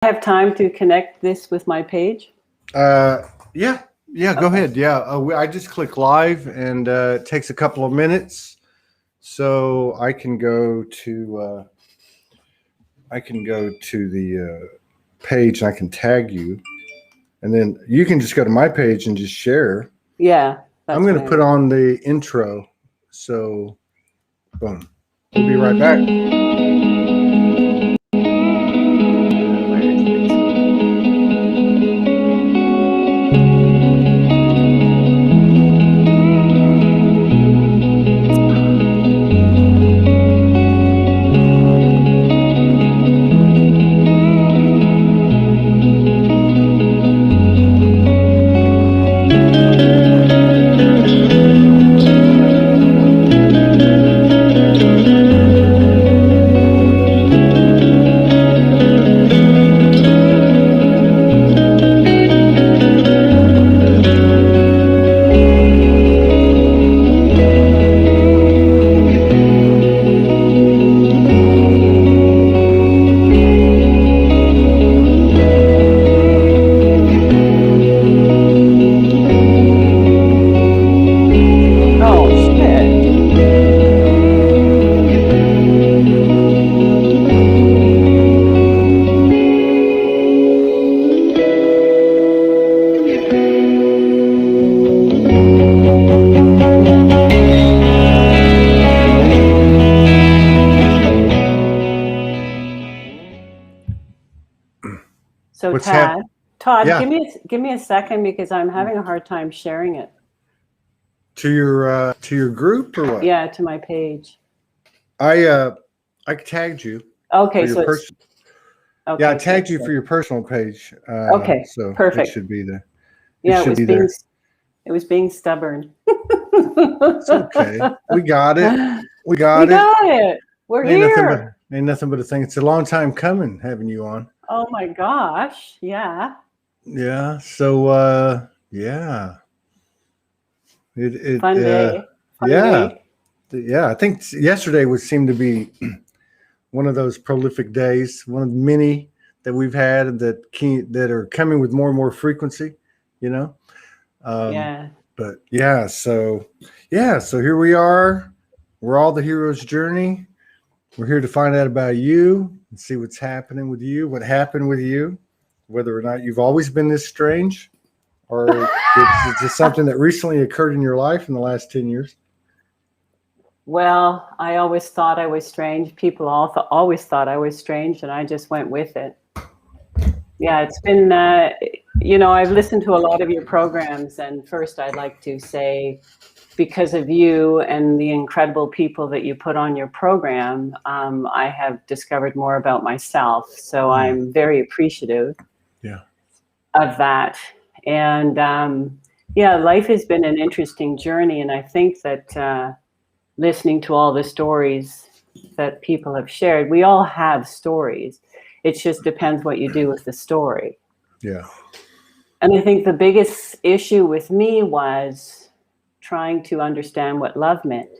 have time to connect this with my page? Yeah, go ahead. Yeah, I just click live, and it takes a couple of minutes, so I can go to the page, and I can tag you, and then you can just go to my page and just share. Yeah, I'm that's going what to I put mean. on the intro, so boom. We'll be right back. So What's Todd, Yeah, give me a second because I'm having a hard time sharing it. to your group or what? Yeah, to my page. I tagged you for Okay, your so it's person. Yeah, I okay. So tagged you for your personal page, okay, so it perfect. should be there. It Yeah, should be there. it was being stubborn. It's okay. We got it. We We got it. got it. We're here. Ain't nothing but a thing. It's a long time coming having you on. Oh my gosh. Yeah. Yeah. So yeah. Fun day. Fun Yeah. week. Yeah. I think yesterday would seem to be one of those prolific days, one of many that we've had that are coming with more and more frequency, you know. Yeah. But so here we are. We're all the hero's journey. We're here to find out about you and see what's happening with you, what happened with you, whether or not you've always been this strange, or it's just something that recently occurred in your life in the last 10 years. Well, I always thought I was strange. People always thought I was strange, and I just went with it. Yeah, it's been, I've listened to a lot of your programs, and first I'd like to say, because of you and the incredible people that you put on your program, I have discovered more about myself. So I'm very appreciative of that. And life has been an interesting journey. And I think that listening to all the stories that people have shared, we all have stories. It just depends what you do with the story. Yeah. And I think the biggest issue with me was trying to understand what love meant.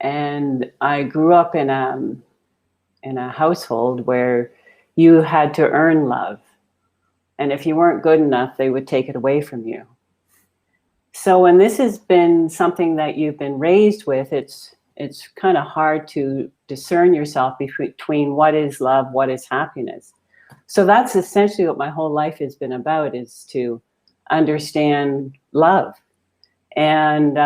And I grew up in a household where you had to earn love. And if you weren't good enough, they would take it away from you. So when this has been something that you've been raised with, it's kind of hard to discern yourself between what is love, what is happiness. So that's essentially what my whole life has been about, is to understand love. And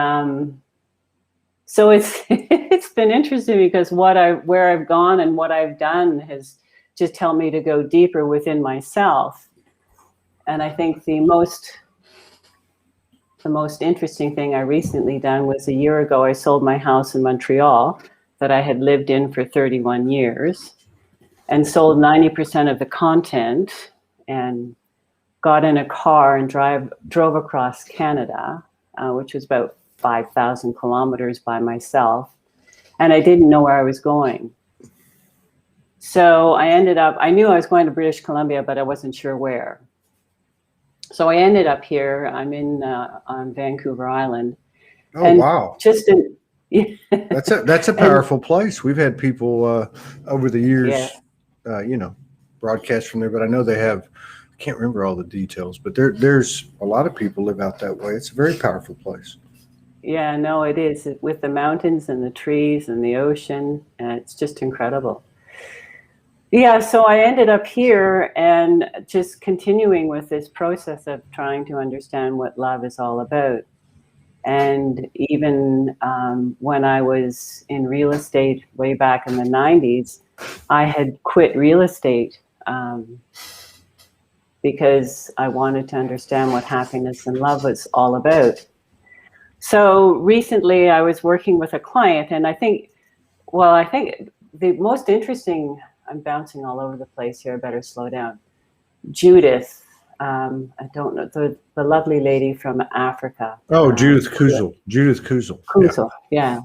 so it's been interesting because where I've gone and what I've done has just helped me to go deeper within myself. And I think the most interesting thing I recently done was a year ago, I sold my house in Montreal that I had lived in for 31 years and sold 90% of the content and got in a car and drove across Canada, which was about 5,000 kilometers by myself. And I didn't know where I was going. So I knew I was going to British Columbia, but I wasn't sure where. So I ended up here. I'm on Vancouver Island. Oh, and wow. That's a powerful place. We've had people over the years, broadcast from there, but I know they have, I can't remember all the details, but there's a lot of people live out that way. It's a very powerful place. Yeah, no, it is, with the mountains and the trees and the ocean, and it's just incredible. Yeah, so I ended up here and just continuing with this process of trying to understand what love is all about. And even when I was in real estate way back in the 90s, I had quit real estate because I wanted to understand what happiness and love was all about. So recently I was working with a client, and I think the most interesting, I'm bouncing all over the place here, I better slow down. Judith, I don't know, the lovely lady from Africa. Oh, Judith Kuzel. Judith Kuzel. Kuzel, yeah.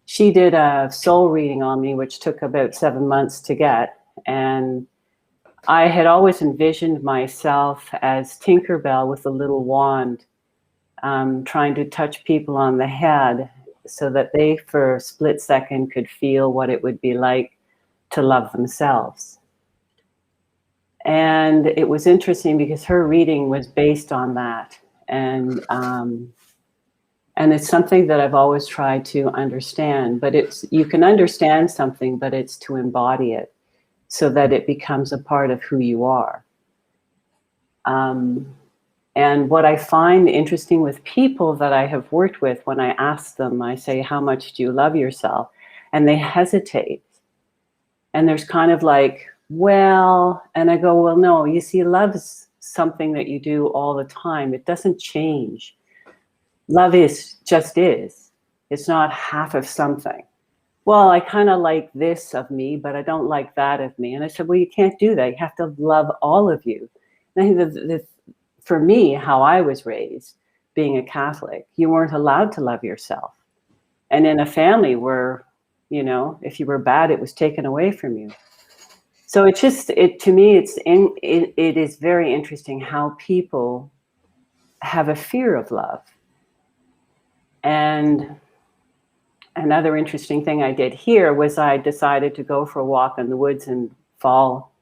She did a soul reading on me, which took about 7 months to get. And I had always envisioned myself as Tinkerbell with a little wand, trying to touch people on the head so that they, for a split second, could feel what it would be like to love themselves. And it was interesting because her reading was based on that. And it's something that I've always tried to understand, but you can understand something, but it's to embody it so that it becomes a part of who you are. And what I find interesting with people that I have worked with, when I ask them, I say, how much do you love yourself? And they hesitate. And there's kind of like, well, and I go, well, no, you see, love is something that you do all the time. It doesn't change. Love just is. It's not half of something. Well, I kind of like this of me, but I don't like that of me. And I said, well, you can't do that. You have to love all of you. And I think for me, how I was raised, being a Catholic, you weren't allowed to love yourself. And in a family where, you know, if you were bad, it was taken away from you. So it to me, it is very interesting how people have a fear of love. And another interesting thing I did here was I decided to go for a walk in the woods and fall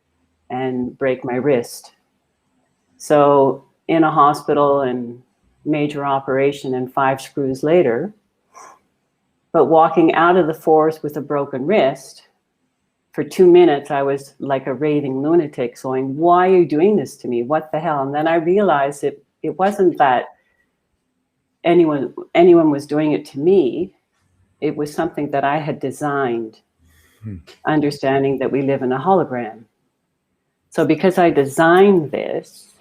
and break my wrist. So in a hospital and major operation and 5 screws later, but walking out of the forest with a broken wrist, for 2 minutes, I was like a raving lunatic going, why are you doing this to me? What the hell? And then I realized it wasn't that anyone was doing it to me. It was something that I had designed, understanding that we live in a hologram. So because I designed this,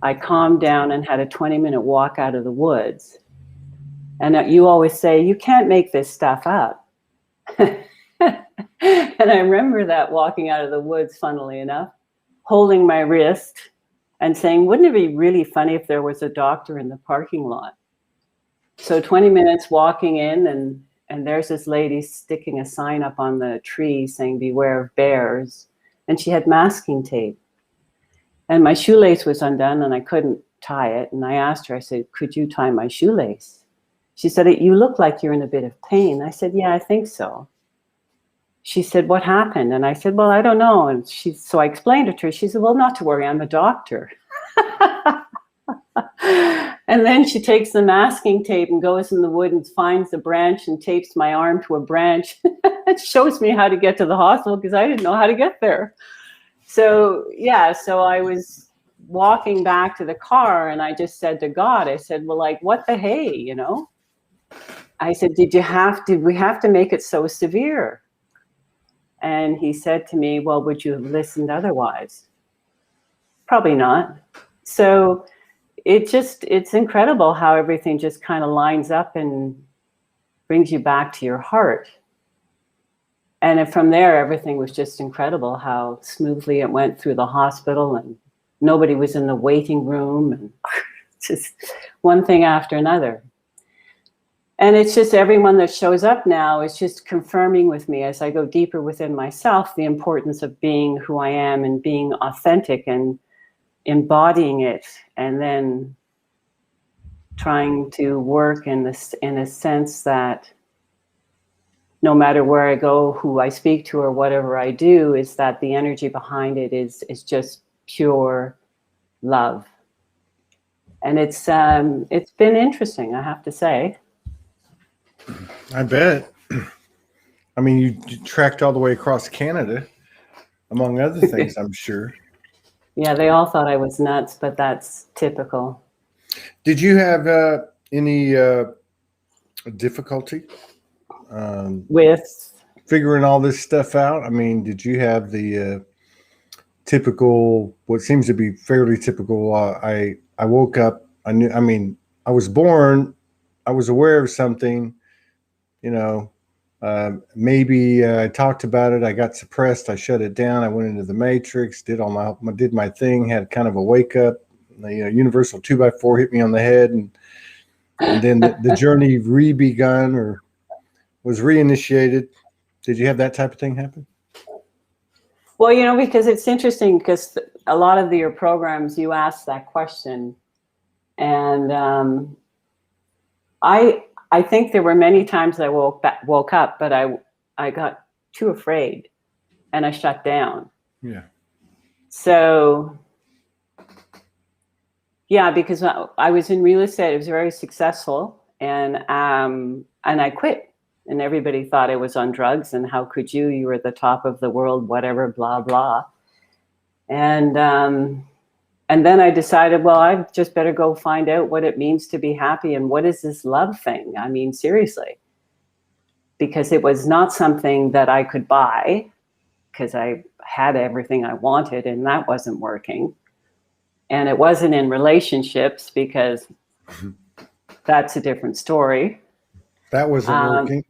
I calmed down and had a 20-minute walk out of the woods. And you always say, you can't make this stuff up. And I remember that walking out of the woods, funnily enough, holding my wrist and saying, wouldn't it be really funny if there was a doctor in the parking lot? So 20 minutes walking in, and there's this lady sticking a sign up on the tree saying, beware of bears. And she had masking tape. And my shoelace was undone and I couldn't tie it. And I asked her, I said, could you tie my shoelace? She said, you look like you're in a bit of pain. I said, yeah, I think so. She said, what happened? And I said, well, I don't know. And so I explained it to her. She said, well, not to worry, I'm a doctor. And then she takes the masking tape and goes in the wood and finds the branch and tapes my arm to a branch. It shows me how to get to the hospital because I didn't know how to get there. So, yeah, so I was walking back to the car and I just said to God, I said, well, like, what the hey, you know? I said, did we have to make it so severe? And he said to me, well, would you have listened otherwise? Probably not. So it's incredible how everything just kind of lines up and brings you back to your heart. And from there, everything was just incredible how smoothly it went through the hospital and nobody was in the waiting room and just one thing after another. And it's just everyone that shows up now is just confirming with me as I go deeper within myself, the importance of being who I am and being authentic and embodying it, and then trying to work in a sense that no matter where I go, who I speak to, or whatever I do, is that the energy behind it is just pure love. And it's been interesting, I have to say. I bet. I mean, you tracked all the way across Canada, among other things, I'm sure. Yeah, they all thought I was nuts, but that's typical. Did you have any difficulty With figuring all this stuff out? I mean, did you have the typical, what seems to be fairly typical? I woke up. I mean, I was born. I was aware of something. You know, maybe I talked about it. I got suppressed. I shut it down. I went into the matrix. Did my thing. Had kind of a wake up. The universal 2x4 hit me on the head, and then the journey re-begun or was reinitiated. Did you have that type of thing happen? Well, you know, because it's interesting because a lot of your programs, you ask that question. And I think there were many times I woke up, but I got too afraid and I shut down. Yeah. So, yeah, because I was in real estate, it was very successful, and I quit. And everybody thought I was on drugs, and how could you? You were at the top of the world, whatever, blah, blah. And then I decided, well, I just better go find out what it means to be happy and what is this love thing? I mean, seriously. Because it was not something that I could buy because I had everything I wanted and that wasn't working. And it wasn't in relationships because that's a different story. That wasn't working.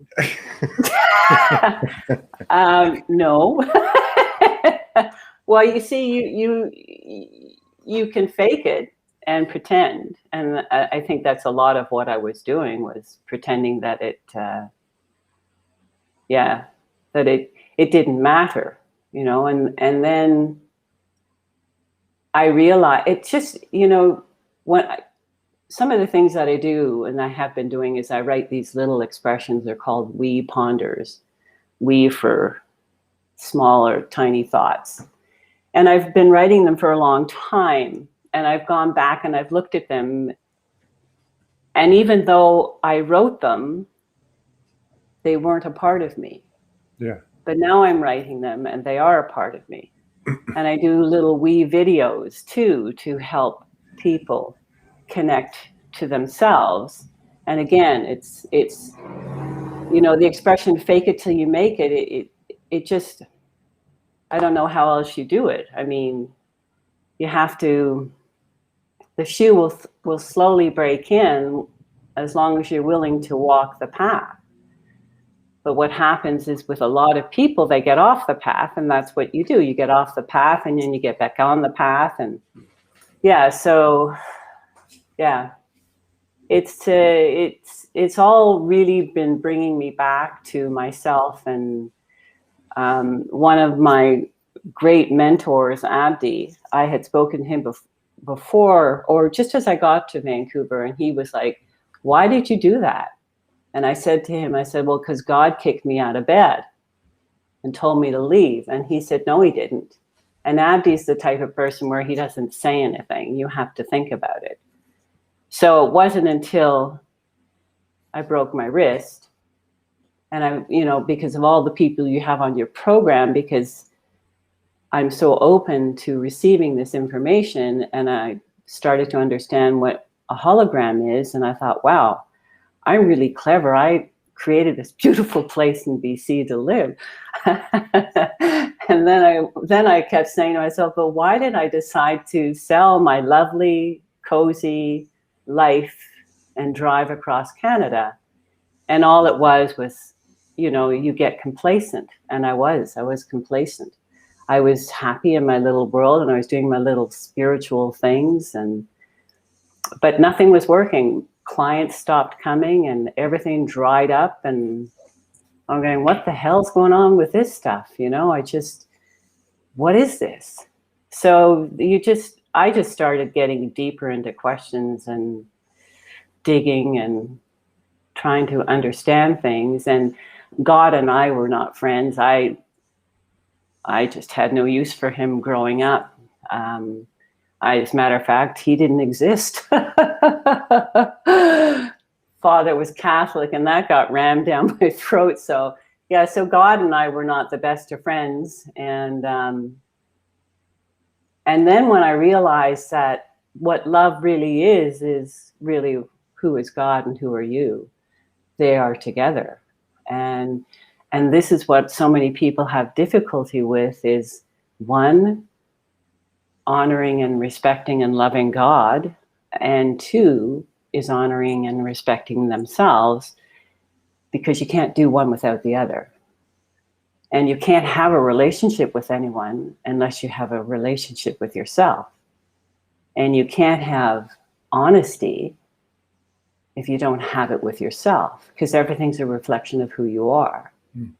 No. Well, you see, you can fake it and pretend, and I think that's a lot of what I was doing, was pretending that it didn't matter, you know. And then I realized it just, you know, some of the things that I do and I have been doing is I write these little expressions. They're called we ponders, we for smaller, tiny thoughts. And I've been writing them for a long time. And I've gone back and I've looked at them. And even though I wrote them, they weren't a part of me. Yeah. But now I'm writing them and they are a part of me. And I do little we videos too to help people connect to themselves. And again, it's you know, the expression fake it till you make it, it just, I don't know how else you do it. I mean, you have to, the shoe will slowly break in as long as you're willing to walk the path. But what happens is with a lot of people, they get off the path, and that's what you do. You get off the path and then you get back on the path. And yeah, so yeah, it's all really been bringing me back to myself. And one of my great mentors, Abdi, I had spoken to him before, or just as I got to Vancouver, and he was like, why did you do that? And I said to him, I said, well, because God kicked me out of bed and told me to leave. And he said, no, he didn't. And Abdi's the type of person where he doesn't say anything. You have to think about it. So it wasn't until I broke my wrist, and I, you know, because of all the people you have on your program, because I'm so open to receiving this information, and I started to understand what a hologram is. And I thought, wow, I'm really clever. I created this beautiful place in BC to live. And then I kept saying to myself, well, why did I decide to sell my lovely, cozy life and drive across Canada? And all it was, you know, you get complacent. And I was complacent. I was happy in my little world and I was doing my little spiritual things, but nothing was working. Clients stopped coming and everything dried up, and I'm going, what the hell's going on with this stuff? You know, what is this? So I just started getting deeper into questions and digging and trying to understand things. And God and I were not friends. I just had no use for him growing up. As a matter of fact, he didn't exist. Father was Catholic, and that got rammed down my throat. So yeah, so God and I were not the best of friends. And then when I realized that what love really is really who is God and who are you, they are together. And this is what so many people have difficulty with, is one, honoring and respecting and loving God, and two is honoring and respecting themselves, because you can't do one without the other. And you can't have a relationship with anyone unless you have a relationship with yourself. And you can't have honesty if you don't have it with yourself, because everything's a reflection of who you are. Mm.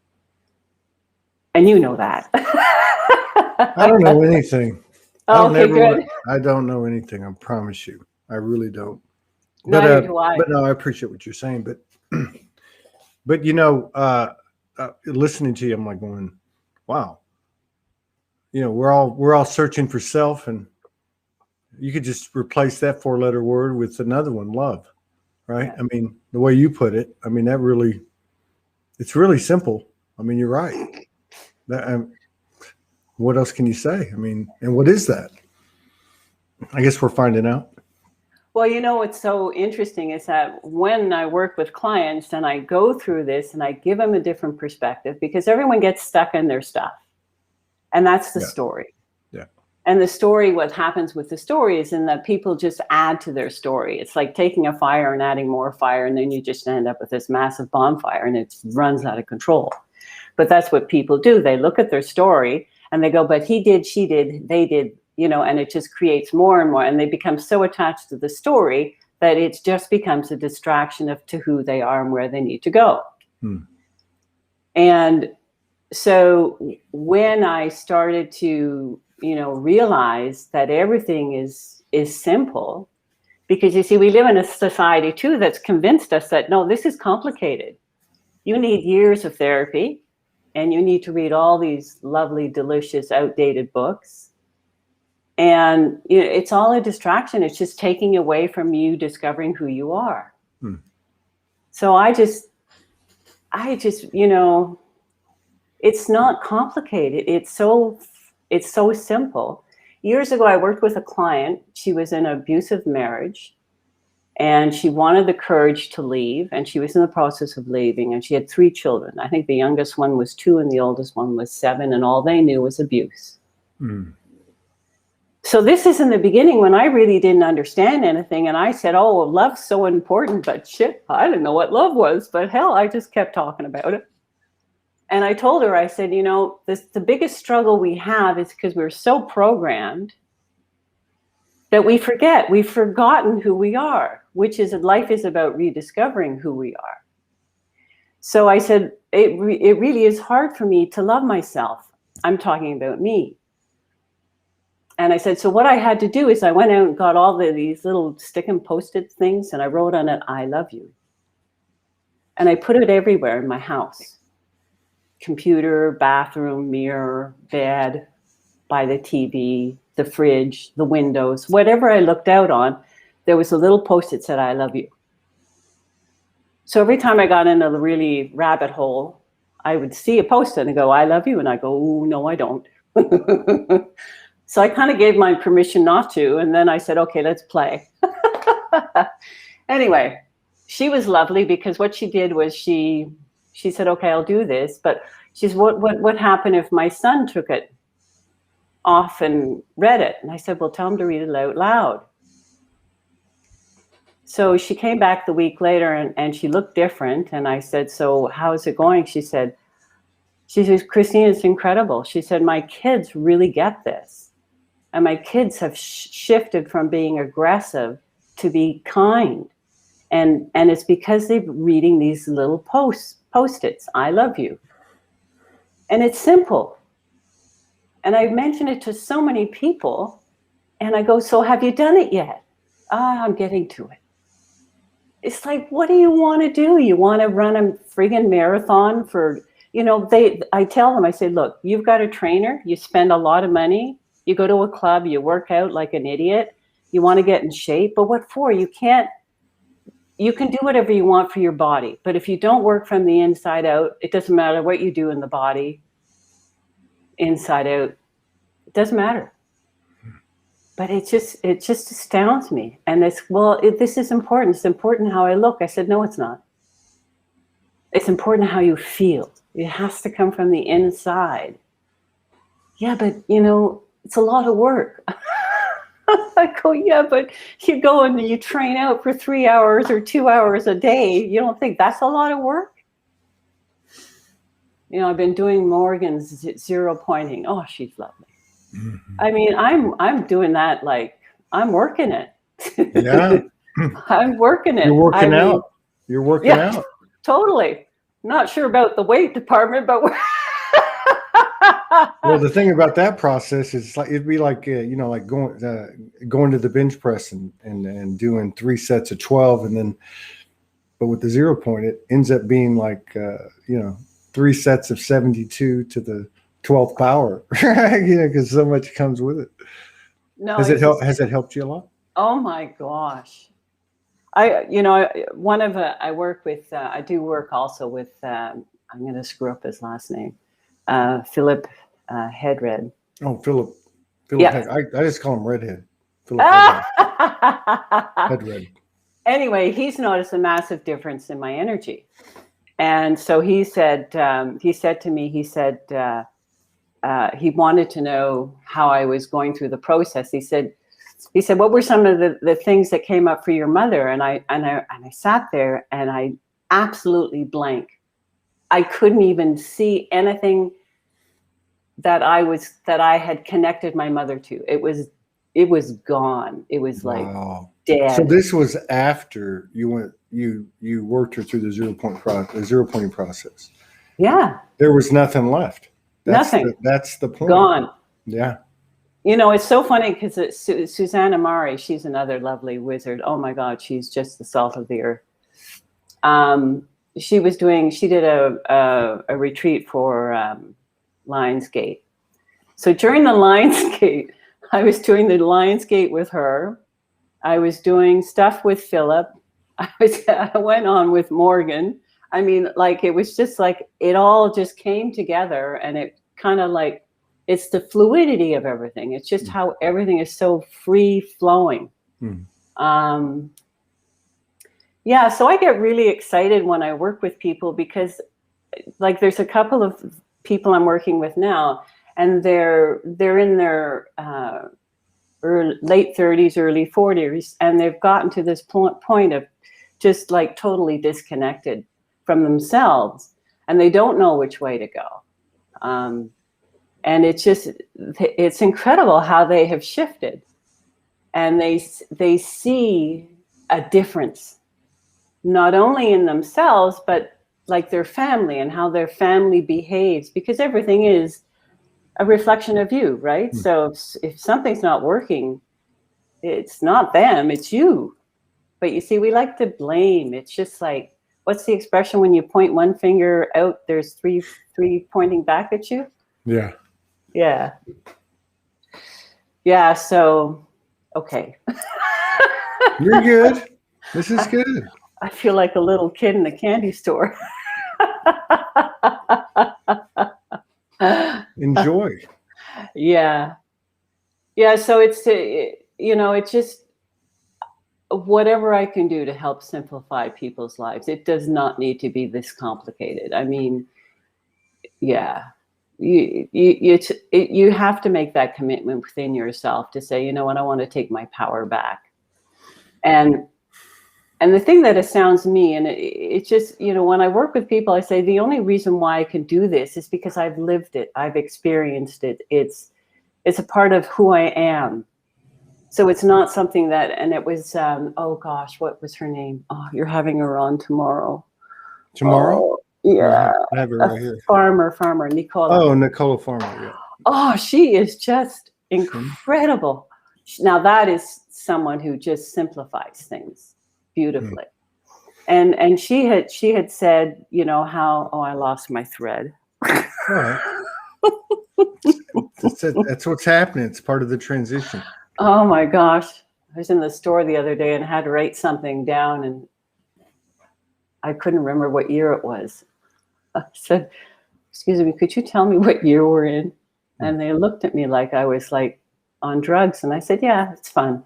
And you know that. I don't know anything. Oh, okay, good. I don't know anything. I promise you. I really don't. Neither do I. But no, I appreciate what you're saying. But you know, listening to you, I'm like going, wow. You know, we're all searching for self, and you could just replace that 4-letter word with another one, love. Right? Yeah. I mean, the way you put it, I mean, it's really simple. I mean, you're right. What else can you say? I mean, and what is that? I guess we're finding out. Well, you know, what's so interesting is that when I work with clients and I go through this and I give them a different perspective, because everyone gets stuck in their stuff. And that's the story. Yeah. And the story, what happens with the story is in that people just add to their story. It's like taking a fire and adding more fire, and then you just end up with this massive bonfire and it runs out of control. But that's what people do. They look at their story and they go, but he did, she did, they did, you know, and it just creates more and more. And they become so attached to the story that it just becomes a distraction to who they are and where they need to go. Hmm. And so when I started to, you know, realize that everything is simple, because you see, we live in a society too that's convinced us that, no, this is complicated. You need years of therapy, and you need to read all these lovely, delicious, outdated books. And you know, it's all a distraction. It's just taking away from you discovering who you are. Hmm. So I just, you know, it's not complicated. It's so simple. Years ago, I worked with a client. She was in an abusive marriage, and she wanted the courage to leave, and she was in the process of leaving, and she had 3 children. I think the youngest one was 2 and the oldest one was 7, and all they knew was abuse. Mm. So this is in the beginning when I really didn't understand anything, and I said, oh, well, love's so important, but shit, I didn't know what love was, but hell, I just kept talking about it. And I told her, I said, you know, the biggest struggle we have is because we're so programmed that we forget. We've forgotten who we are, which is life is about rediscovering who we are. So I said, it really is hard for me to love myself. I'm talking about me. And I said, so what I had to do is I went out and got all these little stick and post-it things, and I wrote on it, I love you. And I put it everywhere in my house. Computer, bathroom, mirror, bed, by the TV, the fridge, the windows, whatever I looked out on, there was a little post-it that said, I love you. So every time I got into the really rabbit hole, I would see a post-it and go, I love you. And I go, oh, no, I don't. So I kind of gave my permission not to. And then I said, okay, let's play. Anyway, she was lovely, because what she did was she said, okay, I'll do this. But she said, what happened if my son took it off and read it? And I said, well, tell him to read it out loud. So she came back the week later and she looked different. And I said, so how's it going? She says, Christine, it's incredible. She said, my kids really get this. And my kids have shifted from being aggressive to be kind. And it's because they're reading these little post-its, I love you. And it's simple. And I've mentioned it to so many people, and I go, so have you done it yet? I'm getting to it. it's like, what do you want to do? You want to run a friggin' marathon for, I tell them, I say, look, you've got a trainer, you spend a lot of money, you go to a club, you work out like an idiot, you want to get in shape, but what for? You can do whatever you want for your body, but if you don't work from the inside out, it doesn't matter what you do in the body, inside out, it doesn't matter. But it just astounds me. And this is important. It's important how I look. I said, no, it's not. It's important how you feel. It has to come from the inside. Yeah, but it's a lot of work. I go, yeah, but you go and you train out for 3 hours or 2 hours a day. You don't think that's a lot of work? I've been doing Morgan's zero pointing. Oh, she's lovely. Mm-hmm. I mean, I'm doing that, like, I'm working it. Yeah. I'm working it. You're working out. You're working out. Totally. Not sure about the weight department, but well, the thing about that process is it'd be like like going to the bench press and doing 3 sets of 12, and then, but with the 0 point, it ends up being like 3 sets of 72 to the 12th power, because so much comes with it. No, has it helped you a lot? Oh my gosh. I work with, I do work also with, I'm going to screw up his last name, Philip Headred. Oh, Philip. Yeah. I just call him Redhead. Philip Headred. Anyway, he's noticed a massive difference in my energy. And so he said to me, he wanted to know how I was going through the process. He said, what were some of the things that came up for your mother? And I sat there and I absolutely blank. I couldn't even see anything that I had connected my mother to. It was gone. It was like dead. So this was after you worked her through the 0 pointing process. Yeah. There was nothing left. Nothing. That's the point. Gone. Yeah. It's so funny because Susanna Mari, she's another lovely wizard. Oh my God, she's just the salt of the earth. She did a retreat for Lionsgate. So during the Lionsgate, I was doing the Lionsgate with her. I was doing stuff with Philip. I went on with Morgan. I mean, like, it was just like, it all just came together, and it kind of like, it's the fluidity of everything. It's just how everything is so free flowing. Yeah. So I get really excited when I work with people because, like, there's a couple of people I'm working with now, and they're in their late 30s, early 40s, and they've gotten to this point of just like totally disconnected from themselves, and they don't know which way to go. And it's incredible how they have shifted, and they see a difference, not only in themselves, but like their family and how their family behaves, because everything is a reflection of you, right? Mm. So if something's not working, it's not them, it's you. But you see, we like to blame. It's just like, what's the expression when you point one finger out, there's three pointing back at you? Yeah. Yeah. Yeah. So, okay. You're good. This is good. I feel like a little kid in the candy store. Enjoy. Yeah. Yeah. So it's just whatever I can do to help simplify people's lives. It does not need to be this complicated. I mean, yeah. You have to make that commitment within yourself to say, you know what, I want to take my power back. And the thing that astounds me, and it's just, when I work with people, I say the only reason why I can do this is because I've lived it. I've experienced it. It's a part of who I am. So it's not something that, and it was, oh gosh, what was her name? Oh, you're having her on tomorrow. Tomorrow? Oh, yeah. I have it right here. Farmer, Nicola. Oh, Nicola Farmer, yeah. Oh, she is just incredible. Now that is someone who just simplifies things beautifully. And she had said, you know, how, oh, I lost my thread. All right. That's what's happening. It's part of the transition. Oh my gosh. I was in the store the other day and had to write something down, and I couldn't remember what year it was. I said, excuse me, could you tell me what year we're in? And they looked at me like I was like on drugs. And I said, yeah, it's fun.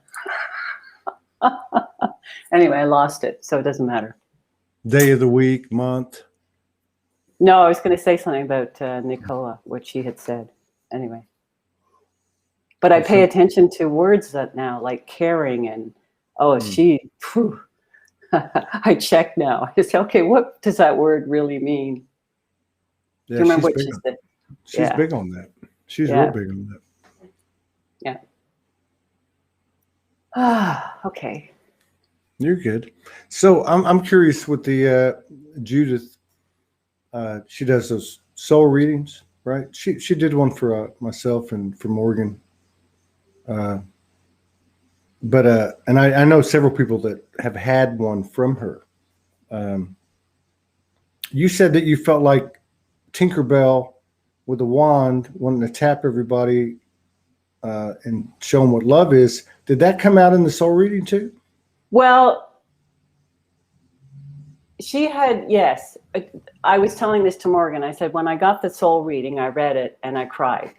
Anyway, I lost it, so it doesn't matter. Day of the week, month. No, I was going to say something about Nicola, what she had said. Anyway. But I pay attention to words that now, like caring and, she, phew. I check now. I say, okay, what does that word really mean? Yeah, do you remember what she said? She's big on that. She's real big on that. Yeah. Okay. You're good. So I'm curious with the Judith. She does those soul readings, right? She did one for myself and for Morgan. But I know several people that have had one from her. You said that you felt like Tinkerbell with a wand wanting to tap everybody and show them what love is. Did that come out in the soul reading too? Well, she had, yes. I was telling this to Morgan. I said, when I got the soul reading, I read it and I cried.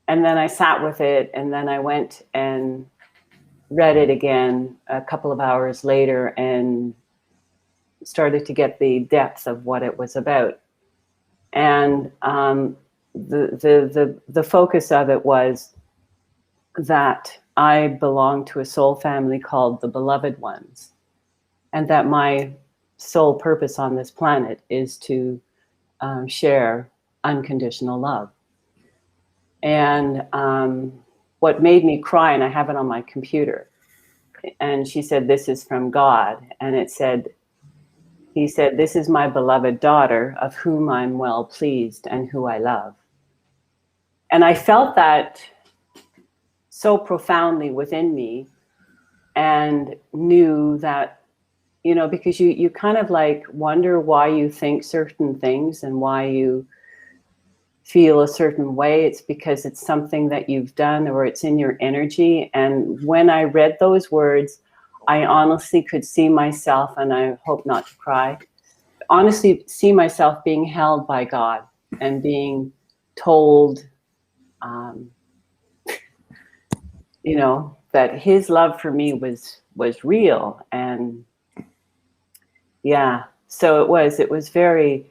And then I sat with it, and then I went and read it again a couple of hours later and started to get the depth of what it was about. And the focus of it was that I belong to a soul family called the Beloved Ones, and that my sole purpose on this planet is to share unconditional love. And what made me cry, and I have it on my computer, and she said, this is from God. And it said, he said, this is my beloved daughter, of whom I'm well pleased and who I love. And I felt that so profoundly within me, and knew that, you know, because you kind of like wonder why you think certain things and why you feel a certain way. It's because it's something that you've done, or it's in your energy. And when I read those words, I honestly could see myself, and I hope not to cry, honestly see myself being held by God and being told, you know, that his love for me was real. And yeah, so it was very,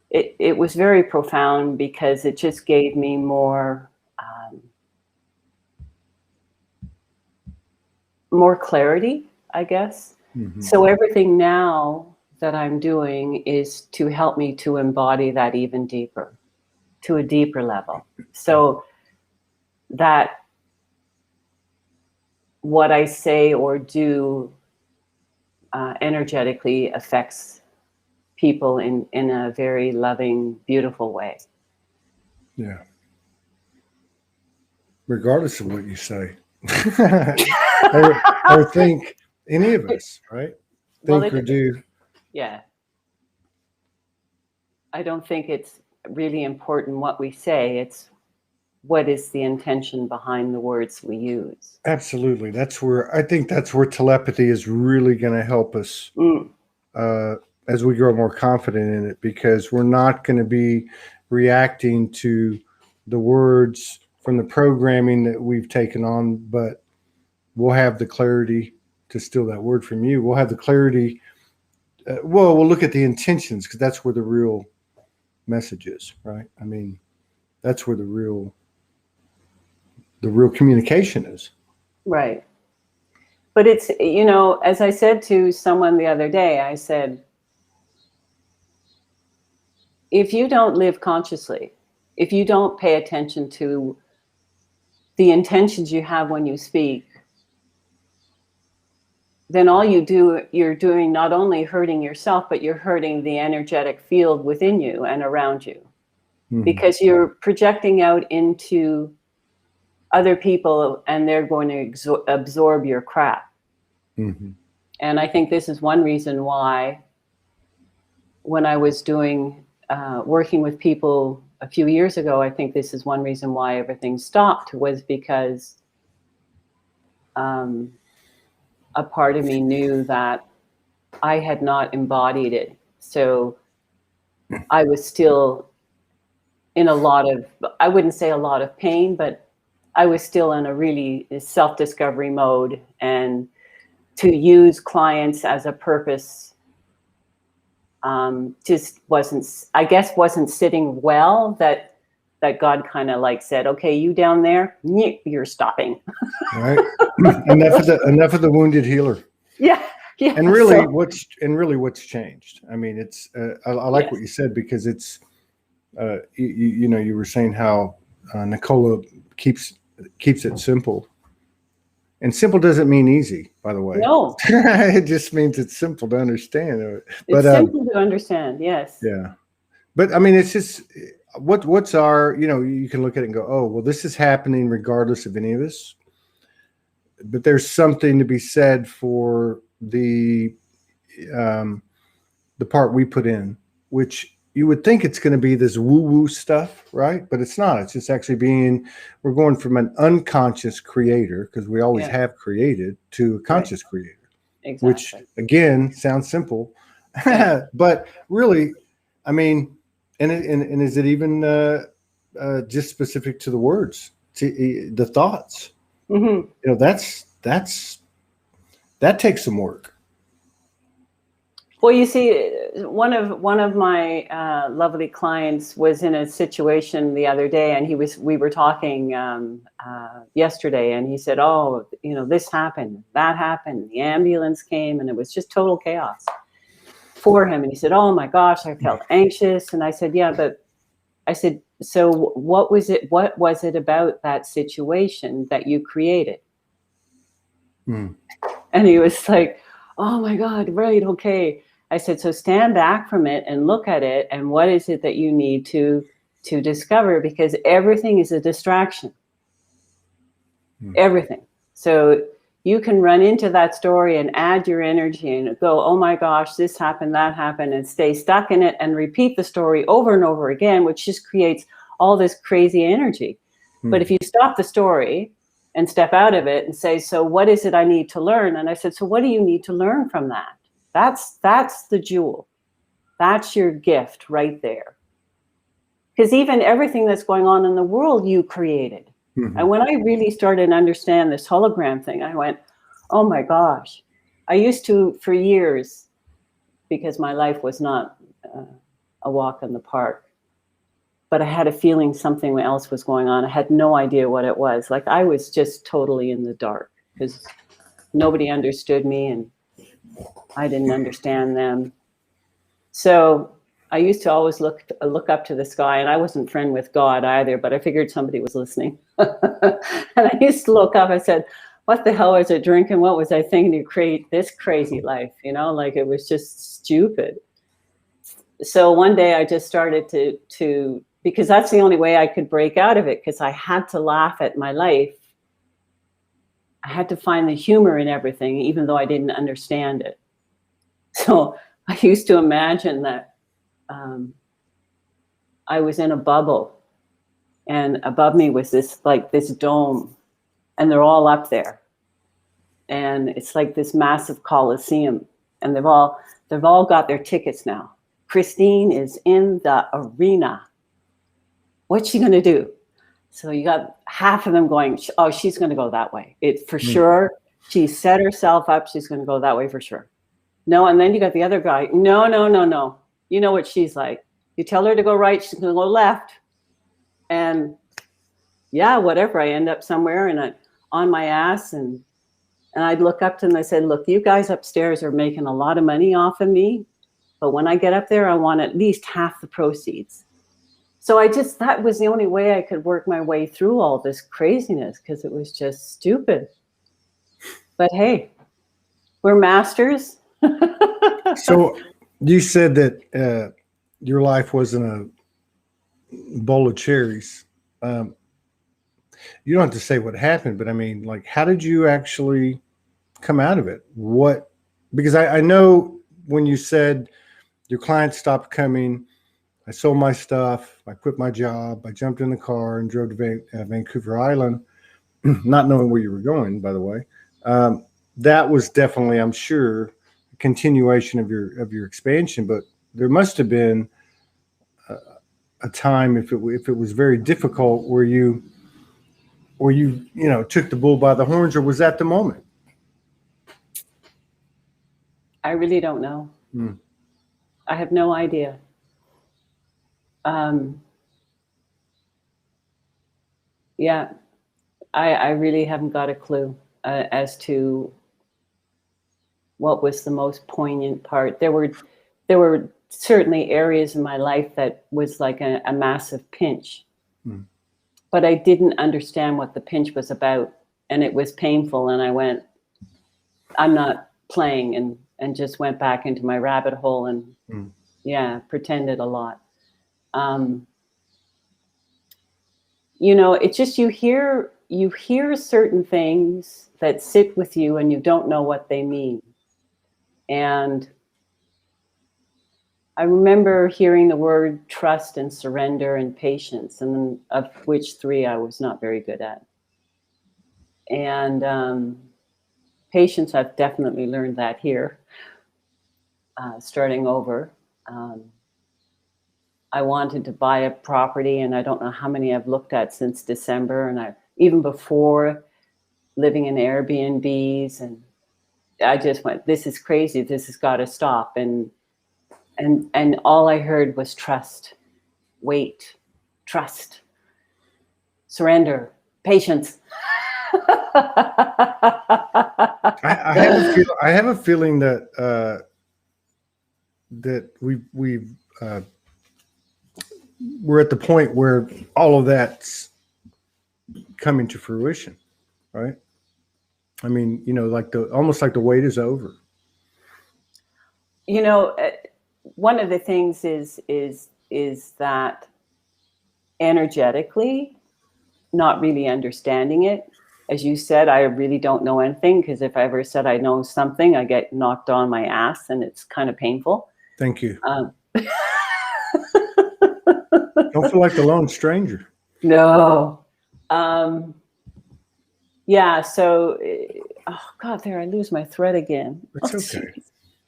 it was very profound, because it just gave me more clarity, I guess. Mm-hmm. So everything now that I'm doing is to help me to embody that even deeper, to a deeper level, so that what I say or do energetically affects people in a very loving, beautiful way. Yeah. Regardless of what you say. or think, any of us, right? Think or do. Yeah. I don't think it's really important what we say. It's what is the intention behind the words we use. Absolutely. I think that's where telepathy is really going to help us as we grow more confident in it, because we're not going to be reacting to the words from the programming that we've taken on, but we'll have the clarity to steal that word from you. We'll have the clarity. We'll look at the intentions, because that's where the real message is, right? I mean, that's where the real communication is. Right. But it's, you know, as I said to someone the other day, I said, if you don't live consciously, if you don't pay attention to the intentions you have when you speak, then all you're doing not only hurting yourself, but you're hurting the energetic field within you and around you. Mm-hmm. Because you're projecting out into other people, and they're going to absorb your crap. Mm-hmm. And I think this is one reason why, when I was doing working with people a few years ago, I think this is one reason why everything stopped, was because a part of me knew that I had not embodied it. So I was still in a lot of, I wouldn't say a lot of pain, but I was still in a really self-discovery mode, and to use clients as a purpose just wasn't sitting well, that God kind of like said, okay, you down there, you're stopping. Right. enough of the wounded healer. Yeah. Yeah. And really what's changed. I mean, it's, I like Yes. what you said, because it's, you know, you were saying how Nicola keeps it simple. And simple doesn't mean easy, by the way. No. It just means it's simple to understand. It's simple to understand. Yes. Yeah. But I mean, it's just, what's our, you know, you can look at it and go, oh, well, this is happening regardless of any of us. But there's something to be said for the part we put in, which you would think it's going to be this woo-woo stuff, right? But it's not. It's just actually we're going from an unconscious creator, because we always have created, to a conscious creator. Exactly. Which, again, sounds simple. But really, I mean, and is it even just specific to the words, to the thoughts? Mm-hmm. You know, that takes some work. Well, you see, one of my lovely clients was in a situation the other day, and we were talking yesterday, and he said, oh, you know, this happened, that happened, the ambulance came, and it was just total chaos for him. And he said, oh my gosh, I felt anxious. And I said, yeah, but I said, so what was it about that situation that you created? Mm. And he was like, oh my God, right, okay. I said, so stand back from it and look at it, and what is it that you need to discover? Because everything is a distraction. Everything. So you can run into that story and add your energy and go, oh my gosh, this happened, that happened, and stay stuck in it and repeat the story over and over again, which just creates all this crazy energy. But if you stop the story and step out of it and say, so what is it I need to learn? And I said, so what do you need to learn from that? That's the jewel. That's your gift right there. Because even everything that's going on in the world, you created. Mm-hmm. And when I really started to understand this hologram thing, I went, oh my gosh. I used to, for years, because my life was not a walk in the park, but I had a feeling something else was going on. I had no idea what it was. Like, I was just totally in the dark, because nobody understood me and I didn't understand them. So I used to always look up to the sky, and I wasn't friend with God either, but I figured somebody was listening. And I used to look up, I said, what the hell was I drinking? What was I thinking to create this crazy life? You know, like, it was just stupid. So one day I just started to because that's the only way I could break out of it, because I had to laugh at my life. I had to find the humor in everything, even though I didn't understand it. So I used to imagine that I was in a bubble, and above me was this dome, and they're all up there, and it's like this massive coliseum, and they've all got their tickets now. Christine is in the arena. What's she going to do? So you got half of them going, oh, she's going to go that way. It's for sure. She set herself up. She's going to go that way for sure. No, and then you got the other guy. No. You know what she's like. You tell her to go right, she's going to go left. And yeah, whatever. I end up somewhere and on my ass. And I'd look up to them and I said, look, you guys upstairs are making a lot of money off of me. But when I get up there, I want at least half the proceeds. So that was the only way I could work my way through all this craziness, because it was just stupid. But hey, we're masters. So you said that your life wasn't a bowl of cherries. You don't have to say what happened, but I mean, like, how did you actually come out of it? What because I know when you said your clients stopped coming, I sold my stuff, I quit my job, I jumped in the car and drove to Vancouver Island, not knowing where you were going, by the way. That was definitely, I'm sure, a continuation of your expansion, but there must have been a time, if it was very difficult, where you took the bull by the horns, or was that the moment? I really don't know. I have no idea. Yeah, I really haven't got a clue as to what was the most poignant part. There were certainly areas in my life that was like a massive pinch, but I didn't understand what the pinch was about, and it was painful. And I went, I'm not playing, and just went back into my rabbit hole and pretended a lot. It's just you hear certain things that sit with you and you don't know what they mean. And I remember hearing the word trust and surrender and patience, and of which 3 I was not very good at. And patience, I've definitely learned that here, starting over. I wanted to buy a property, and I don't know how many I've looked at since December, and even before, living in Airbnbs, and I just went, this is crazy, this has got to stop. And all I heard was trust, wait, trust, surrender, patience. I have a feeling that we're at the point where all of that's coming to fruition, right? I mean, almost like the wait is over. One of the things is that energetically, not really understanding it. As you said, I really don't know anything, because if I ever said I know something, I get knocked on my ass, and it's kind of painful. Thank you. Don't feel like the lone stranger. No. Yeah. So, oh God, there I lose my thread again. It's okay.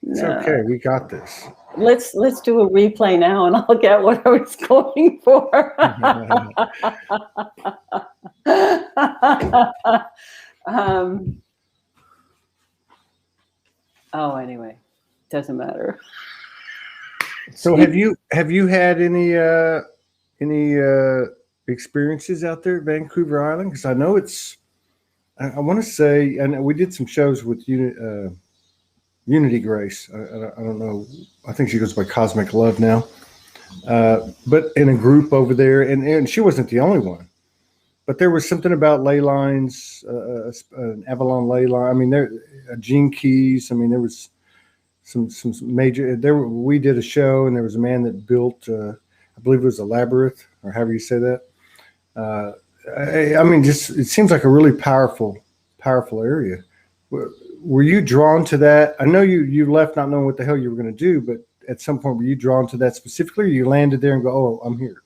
It's okay. We got this. Let's do a replay now, and I'll get what I was going for. Anyway, doesn't matter. So have you had any experiences out there at Vancouver Island? Because I know I want to say, and we did some shows with Unity Grace. I don't know. I think she goes by Cosmic Love now. But in a group over there, and she wasn't the only one. But there was something about ley lines, an Avalon ley line. I mean, Gene Keys. I mean, there was some major. We did a show, and there was a man that built, I believe it was a labyrinth, or however you say that. I mean, just it seems like a really powerful area. Were you drawn to that? I know you left not knowing what the hell you were going to do, but at some point, were you drawn to that specifically, or you landed there and go, oh, I'm here?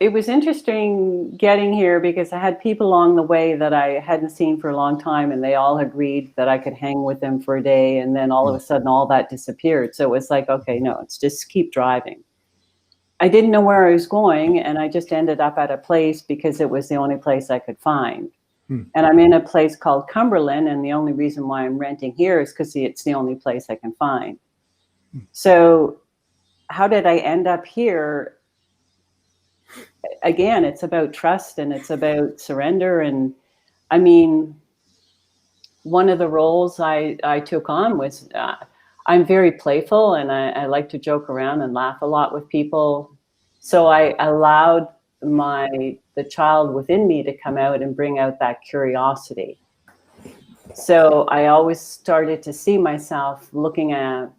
It was interesting getting here, because I had people along the way that I hadn't seen for a long time, and they all agreed that I could hang with them for a day. And then all of a sudden, all that disappeared. So it was like, okay, no, it's just keep driving. I didn't know where I was going, and I just ended up at a place because it was the only place I could find. And I'm in a place called Cumberland, and the only reason why I'm renting here is because it's the only place I can find. So how did I end up here? Again, it's about trust, and it's about surrender. And I mean, one of the roles I took on was I'm very playful, and I like to joke around and laugh a lot with people. So I allowed the child within me to come out and bring out that curiosity. So I always started to see myself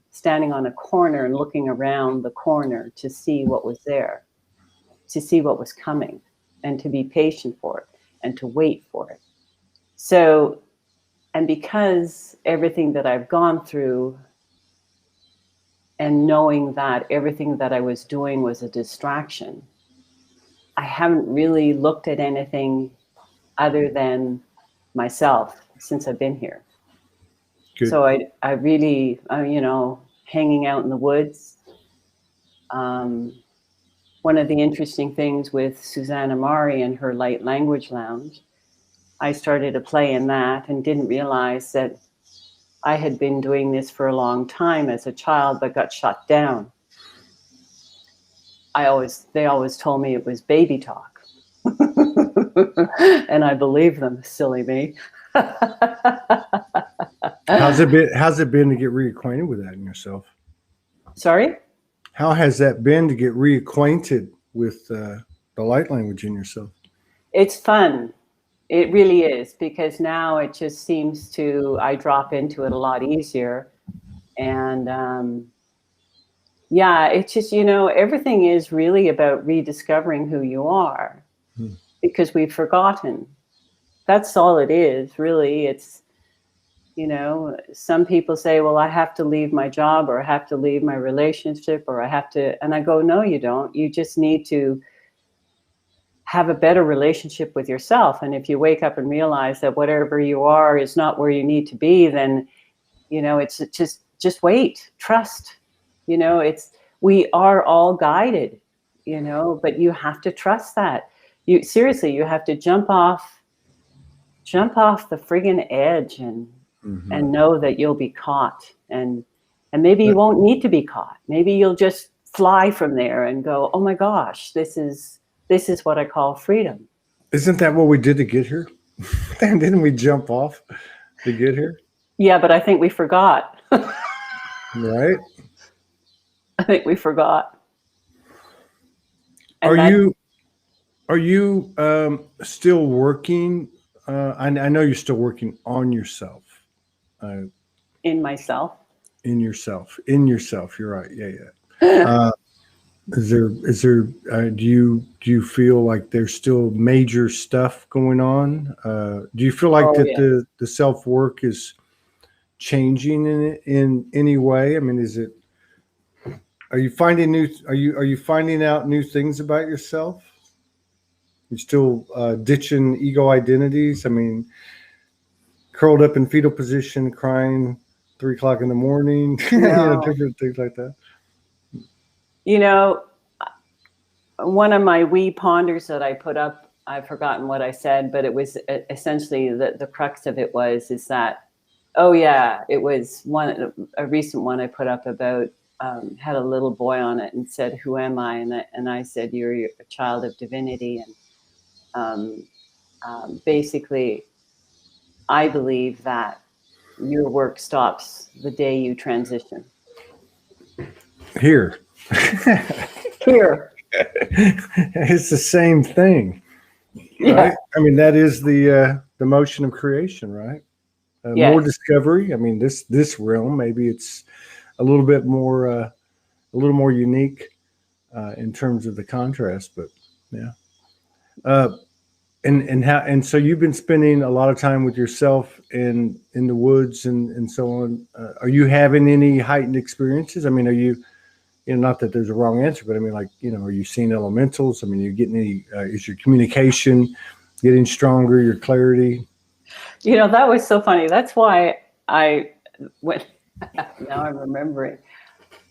standing on a corner and looking around the corner to see what was there, to see what was coming, and to be patient for it and to wait for it. So And because everything that I've gone through, and knowing that everything that I was doing was a distraction, I haven't really looked at anything other than myself since I've been here. Good. So I really, you know, hanging out in the woods. One of the interesting things with Susanna Mari and her Light Language Lounge, I started to play in that and didn't realize that I had been doing this for a long time as a child, but got shut down. They always told me it was baby talk. And I believe them, silly me. How's it been to get reacquainted with that in yourself? Sorry? How has that been to get reacquainted with the light language in yourself? It's fun. It really is, because now it just seems I drop into it a lot easier. And yeah, it's just, you know, everything is really about rediscovering who you are, because we've forgotten. That's all it is, really. It's, you know, some people say, well, I have to leave my job, or I have to leave my relationship, or I have to, and I go, no, you don't. You just need to have a better relationship with yourself. And if you wake up and realize that whatever you are is not where you need to be, then, you know, it's just wait, trust, you know, we are all guided, you know, but you have to trust that. You seriously, you have to jump off the friggin' edge and know that you'll be caught, and maybe you won't need to be caught. Maybe you'll just fly from there and go, oh my gosh, this is what I call freedom. Isn't that what we did to get here? And didn't we jump off to get here? Yeah, but I think we forgot. Right? I think we forgot. And are you still working? I know you're still working on yourself. In myself. In yourself. You're right. Yeah. Is there? Do you feel like there's still major stuff going on? Do you feel like the self work is changing in any way? I mean, are you finding out new things about yourself? You're still ditching ego identities. I mean, curled up in fetal position, crying 3 o'clock in the morning, No. You know, different things like that. You know, one of my wee ponders that I put up, I've forgotten what I said, but it was essentially the crux of it is that, oh yeah, it was a recent one I put up about, had a little boy on it and said, who am I? And I said, you're a child of divinity. And basically, I believe that your work stops the day you transition. Here. It's the same thing, right? Yeah. I mean, that is the motion of creation, right? Yes. More discovery. I mean, this realm, maybe it's a little bit more unique in terms of the contrast, but yeah. And so you've been spending a lot of time with yourself in the woods and so on. Are you having any heightened experiences? I mean, are you know, not that there's a wrong answer, but I mean, like, you know, are you seeing elementals? I mean, you're getting any, is your communication getting stronger, your clarity? You know, that was so funny. That's why now I'm remembering.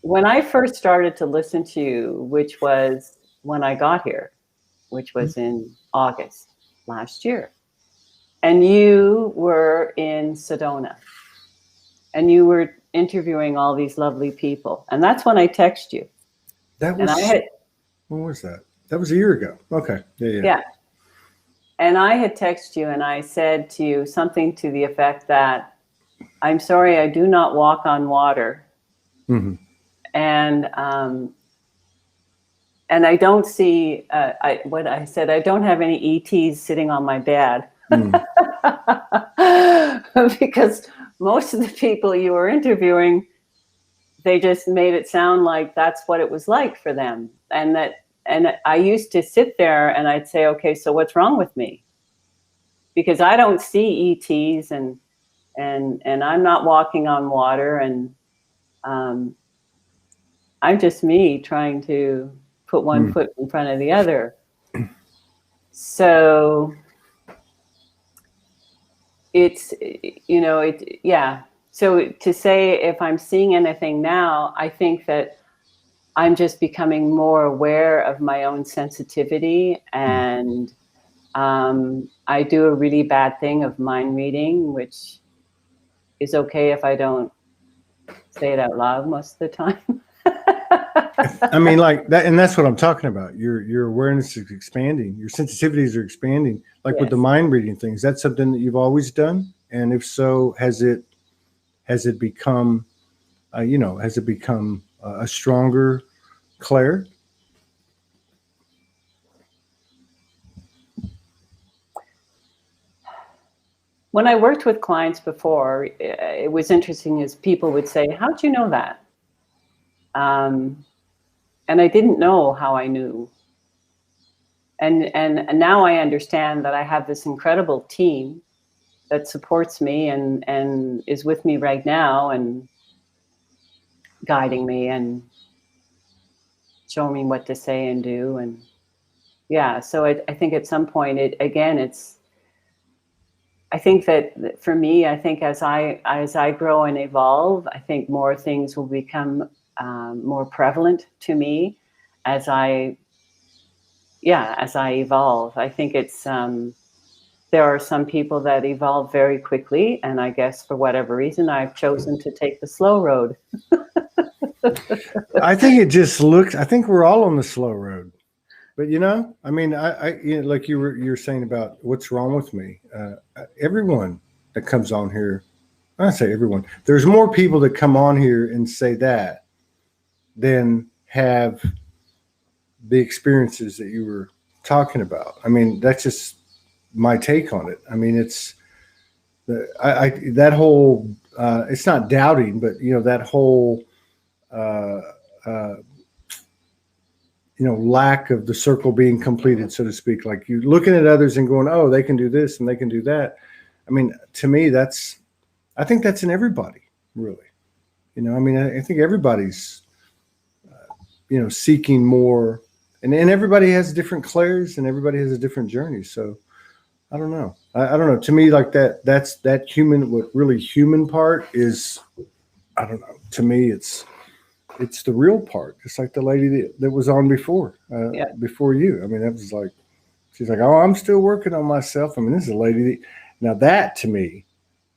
When I first started to listen to you, which was when I got here, which was in August last year, and you were in Sedona, and you were interviewing all these lovely people, and that's when I texted you. When was that? That was a year ago. Okay. Yeah. And I had texted you, and I said to you something to the effect that, I'm sorry, I do not walk on water. Mm-hmm. And I don't see, what I said, I don't have any ETs sitting on my bed. Because most of the people you were interviewing, they just made it sound like that's what it was like for them. And I used to sit there and I'd say, okay, so what's wrong with me? Because I don't see ETs and and I'm not walking on water, and I'm just me trying to put one foot in front of the other. So it's, yeah. So to say if I'm seeing anything now, I think that I'm just becoming more aware of my own sensitivity, and I do a really bad thing of mind reading, which is okay if I don't say it out loud most of the time. I mean, like that, and that's what I'm talking about. Your awareness is expanding. Your sensitivities are expanding. Like with the Yes. mind reading things, that's something that you've always done. And if so, has it become, a stronger Claire? When I worked with clients before, it was interesting as people would say, how'd you know that? And I didn't know how I knew. And now I understand that I have this incredible team that supports me and is with me right now and guiding me and showing me what to say and do. And yeah, so I think at some point I think that for me, I think as I grow and evolve, I think more things will become more prevalent to me as I evolve. I think it's there are some people that evolve very quickly, and I guess for whatever reason, I've chosen to take the slow road. I think I think we're all on the slow road. But I mean, like you're saying about what's wrong with me. Everyone that comes on here, I say everyone. There's more people that come on here and say that than have the experiences that you were talking about. I mean, that's just my take on it. I mean, it's that whole. It's not doubting, but that whole. Lack of the circle being completed, so to speak. Like you're looking at others and going, oh, they can do this and they can do that. I mean, to me, I think that's in everybody, really. I mean, I think everybody's, seeking more, and everybody has different Claires and everybody has a different journey. So I don't know. I don't know. To me, like that's that human, what really human part is, I don't know. To me, it's the real part. It's like the lady that was on before you. I mean, that was like, she's like, oh, I'm still working on myself. I mean, this is a lady now that to me,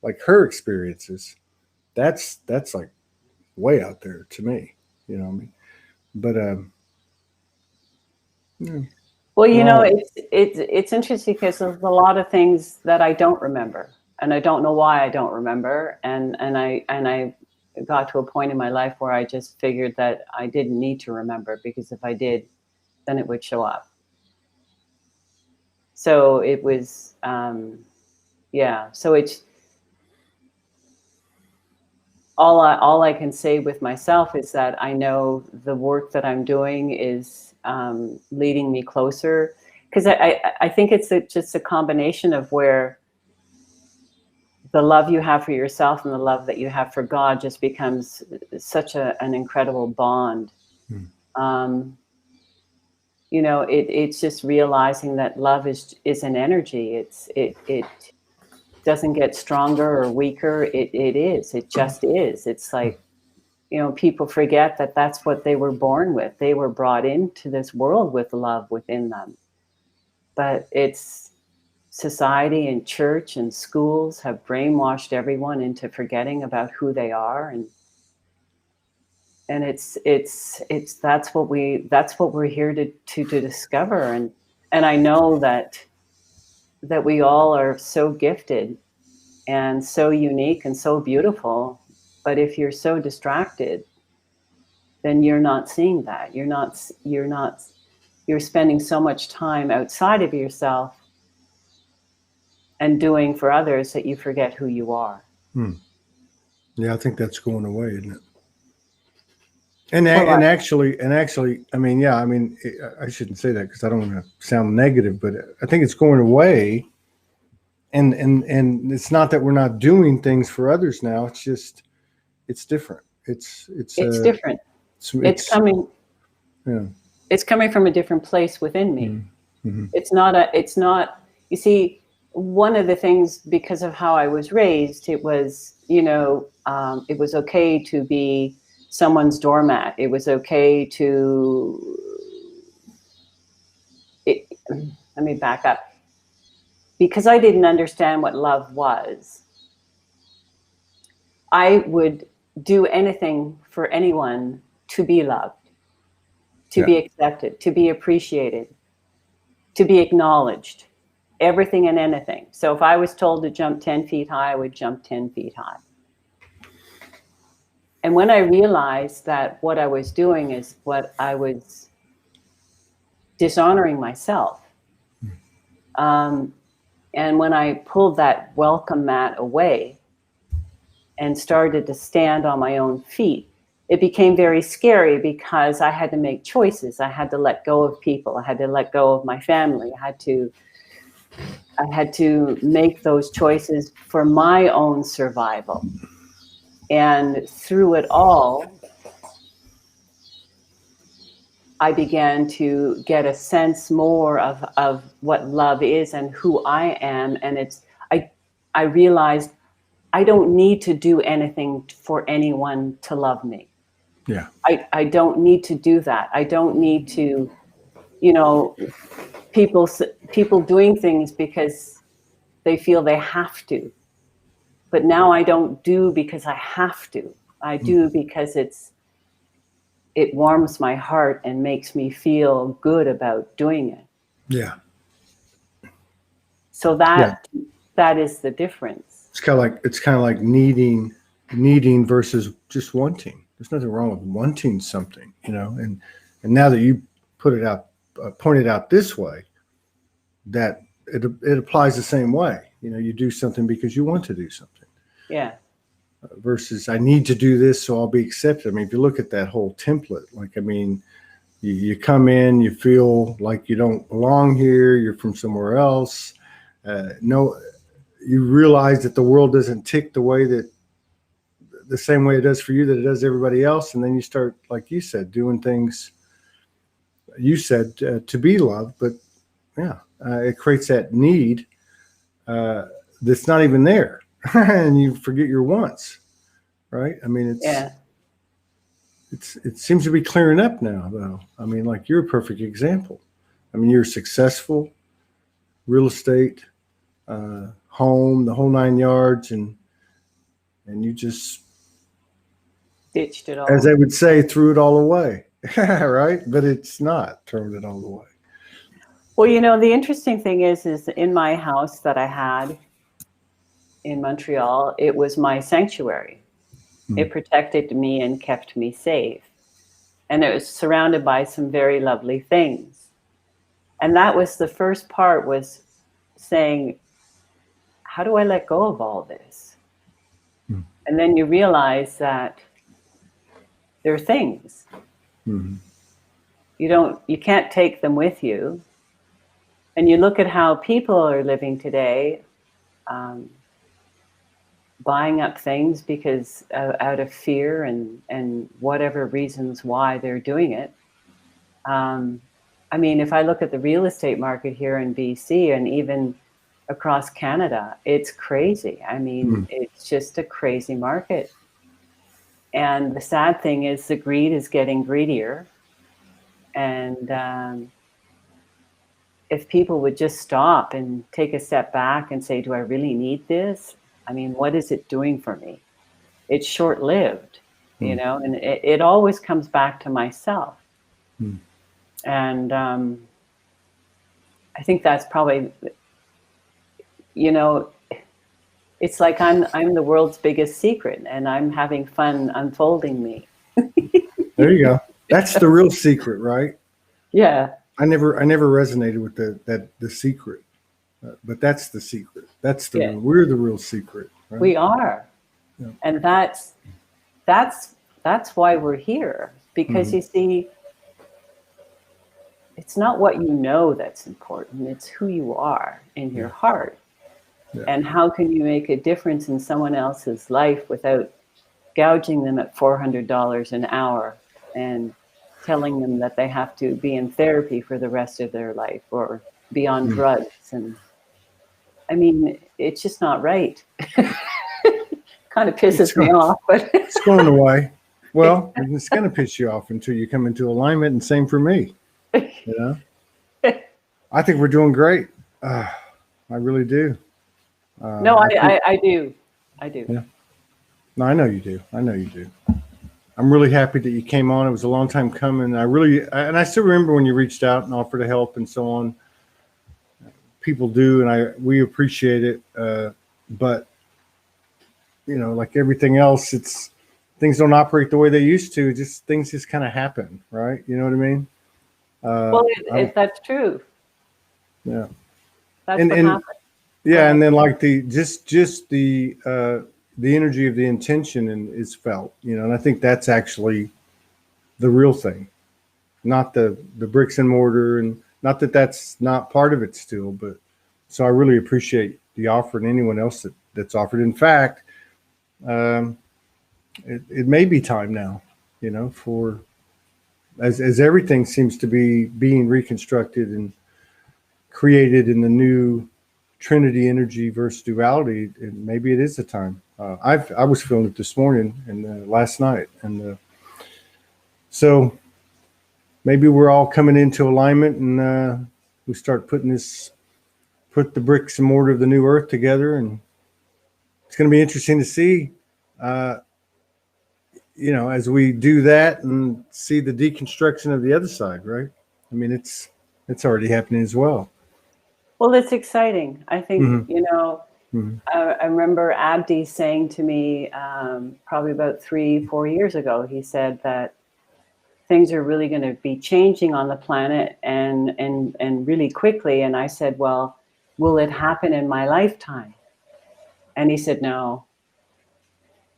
like her experiences, that's like way out there to me. You know what I mean? But Well, it's interesting because there's a lot of things that I don't remember, and I don't know why I don't remember, and I got to a point in my life where I just figured that I didn't need to remember, because if I did, then it would show up. So it was, so it's all I can say with myself is that I know the work that I'm doing is leading me closer, because I think it's just a combination of where the love you have for yourself and the love that you have for God just becomes such an incredible bond. It's just realizing that love is an energy. It doesn't get stronger or weaker. It just is. It's like, people forget that that's what they were born with. They were brought into this world with love within them. But it's society and church and schools have brainwashed everyone into forgetting about who they are, and it's that's what we're here to discover. And I know that we all are so gifted and so unique and so beautiful, but if you're so distracted, then you're not seeing that. You're spending so much time outside of yourself and doing for others that you forget who you are. Yeah, I think that's going away, isn't it? And actually, I mean, I shouldn't say that because I don't want to sound negative, but I think it's going away and it's not that we're not doing things for others now. It's just, it's different. It's different. It's coming. Yeah. It's coming from a different place within me. Mm-hmm. It's not, you see, one of the things, because of how I was raised, it was, it was okay to be someone's doormat. It was okay to, let me back up. Because I didn't understand what love was, I would do anything for anyone to be loved, to be accepted, to be appreciated, to be acknowledged, everything and anything. So if I was told to jump 10 feet high, I would jump 10 feet high. And when I realized that what I was doing is what I was dishonoring myself, and when I pulled that welcome mat away and started to stand on my own feet, it became very scary because I had to make choices. I had to let go of people. I had to let go of my family. I had to make those choices for my own survival. And through it all, I began to get a sense more of what love is and who I am. And I realized I don't need to do anything for anyone to love me. Yeah. I don't need to do that. I don't need to, people doing things because they feel they have to. But now I don't do because I have to. I do because it warms my heart and makes me feel good about doing it. Yeah. So that is the difference. It's kind of like needing versus just wanting. There's nothing wrong with wanting something, and now that you pointed out this way, that it applies the same way. You do something because you want to do something. Yeah. Versus I need to do this so I'll be accepted. I mean, if you look at that whole template, you come in, you feel like you don't belong here. You're from somewhere else. You realize that the world doesn't tick the same way it does for you that it does everybody else. And then you start, like you said, doing things to be loved. But it creates that need that's not even there. And you forget your wants, right? I mean, it seems to be clearing up now, though. I mean, like, you're a perfect example. I mean, you're successful, real estate, home, the whole 9 yards, and you just ditched it all. As they would say, threw it all away, right? But it's not throwing it all away. Well, the interesting thing is in my house that I had in Montreal, it was my sanctuary. It protected me and kept me safe. And it was surrounded by some very lovely things. And that was the first part, was saying, how do I let go of all this? And then you realize that they're things. You can't take them with you. And you look at how people are living today, buying up things because out of fear and whatever reasons why they're doing it. I mean, if I look at the real estate market here in BC and even across Canada, it's crazy. I mean, it's just a crazy market. And the sad thing is the greed is getting greedier. And if people would just stop and take a step back and say, do I really need this? I mean, what is it doing for me? It's short-lived, and it always comes back to myself. And I think that's probably, it's like I'm the world's biggest secret, and I'm having fun unfolding me. There you go. That's the real secret, right? Yeah. I never resonated with the secret, but that's the secret. We're the real secret. Right? We are, and that's why we're here. Because you see, it's not what you know that's important; it's who you are in your heart. Yeah. And how can you make a difference in someone else's life without gouging them at $400 an hour and telling them that they have to be in therapy for the rest of their life or be on drugs? And I mean, it's just not right. Kind of pisses me off, but it's going away. Well, it's going to piss you off until you come into alignment, and same for me. You know, I think we're doing great. I really do. No, I do. I do. Yeah. No, I know you do. I know you do. I'm really happy that you came on. It was a long time coming. And I still remember when you reached out and offered to help and so on. People do, and we appreciate it. But you know, like everything else, things don't operate the way they used to. Things just kind of happen, right? You know what I mean? Well, that's true. Yeah. That's what happened. Yeah, and then like the energy of the intention is felt, you know, and I think that's actually the real thing, not the bricks and mortar, and not that that's not part of it still, but so I really appreciate the offer and anyone else that's offered. In fact, it may be time now, you know, for as everything seems to be being reconstructed and created in the new Trinity energy versus duality, maybe it is the time. I was feeling it this morning and last night, and so maybe we're all coming into alignment, and we start put the bricks and mortar of the new earth together, and it's going to be interesting to see, you know, as we do that and see the deconstruction of the other side, right? I mean, it's already happening as well. Well, it's exciting. I think, you know, I remember Abdi saying to me probably about 3-4 years ago, he said that things are really going to be changing on the planet and really quickly. And I said, well, will it happen in my lifetime? And he said, no.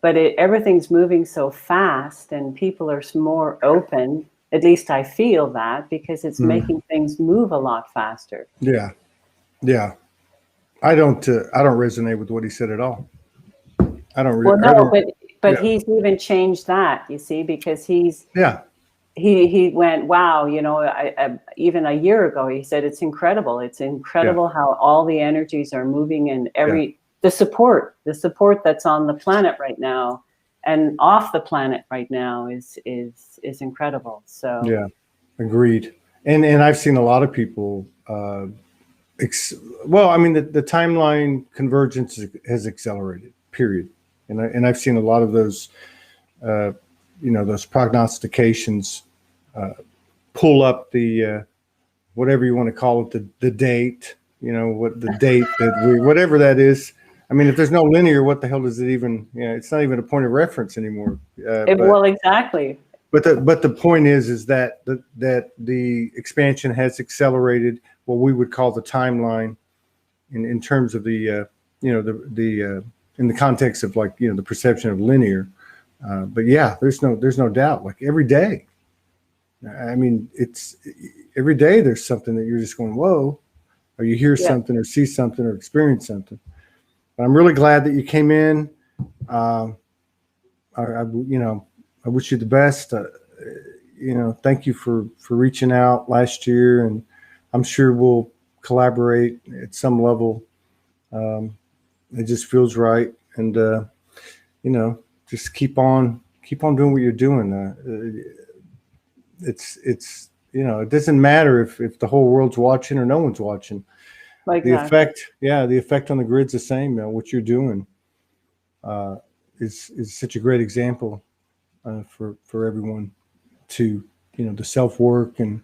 But everything's moving so fast and people are more open. At least I feel that, because it's making things move a lot faster. Yeah. Yeah. I don't resonate with what he said at all. But he's even changed that, you see, because he went, wow, you know, I even a year ago, he said, it's incredible. It's incredible how all the energies are moving, and the support that's on the planet right now and off the planet right now is incredible. So yeah, agreed. And I've seen a lot of people. Well, I mean, the timeline convergence has accelerated. Period. And I've seen a lot of those, you know, those prognostications pull up the whatever you want to call it, the date. You know, what the date whatever that is. I mean, if there's no linear, what the hell does it even? You know, it's not even a point of reference anymore. Well, exactly. But the point is that the expansion has accelerated what we would call the timeline in terms of the you know, the in the context of, like, you know, the perception of linear. But yeah, there's no doubt. Like every day, I mean, it's every day there's something that you're just going, whoa, or you hear something or see something or experience something. But I'm really glad that you came in. You know, I wish you the best. You know, thank you for reaching out last year, and I'm sure we'll collaborate at some level. It just feels right, and you know, just keep on doing what you're doing. It's you know, it doesn't matter if the whole world's watching or no one's watching. Like the effect on the grid's the same. You know, what you're doing is such a great example for everyone to, you know, the self work, and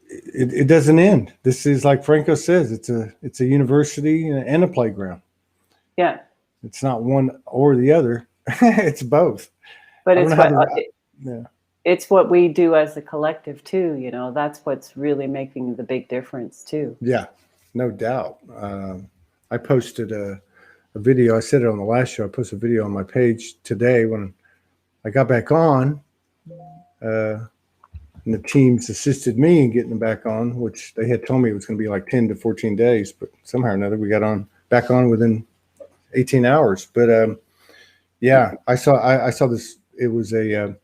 it doesn't end. This is, like Franco says, it's a university and a playground. Yeah, it's not one or the other. It's both. But it's what we do as a collective too. You know, that's what's really making the big difference too. Yeah, no doubt. I posted a video. I said it on the last show. I posted a video on my page today when I got back on. And the teams assisted me in getting them back on, which they had told me it was going to be like 10 to 14 days, but somehow or another we got on back on within 18 hours. But yeah, I saw this. It was a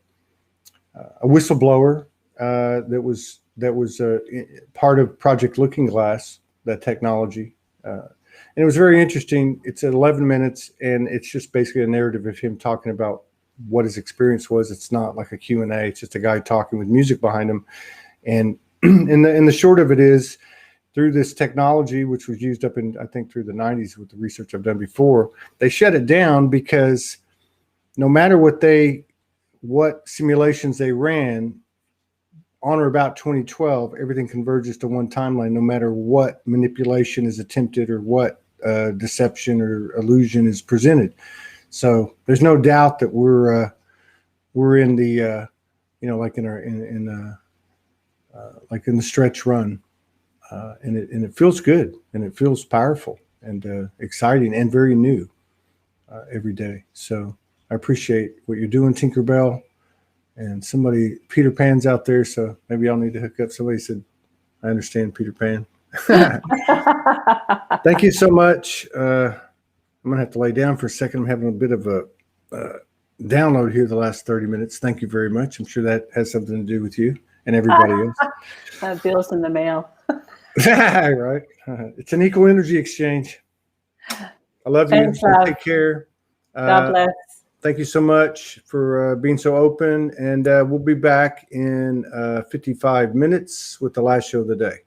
whistleblower that was part of Project Looking Glass, that technology. And it was very interesting. It's at 11 minutes, and it's just basically a narrative of him talking about what his experience was. It's not like a Q&A. It's just a guy talking with music behind him. And in the short of it is, through this technology, which was used up in, I think, through the 90s with the research I've done before, they shut it down because no matter what simulations they ran, on or about 2012, everything converges to one timeline, no matter what manipulation is attempted or what deception or illusion is presented. So there's no doubt that we're in the like like in the stretch run, and it feels good, and it feels powerful and exciting and very new every day. So I appreciate what you're doing, Tinkerbell. And somebody, Peter Pan's out there, so maybe I'll need to hook up. Somebody said, I understand Peter Pan. Thank you so much. I'm going to have to lay down for a second. I'm having a bit of a download here the last 30 minutes. Thank you very much. I'm sure that has something to do with you and everybody else. Bill's in the mail. Right. It's an equal energy exchange. I love you. So take care. God bless. Thank you so much for being so open, and we'll be back in 55 minutes with the last show of the day.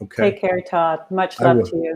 Okay. Take care, Todd. Much love to you.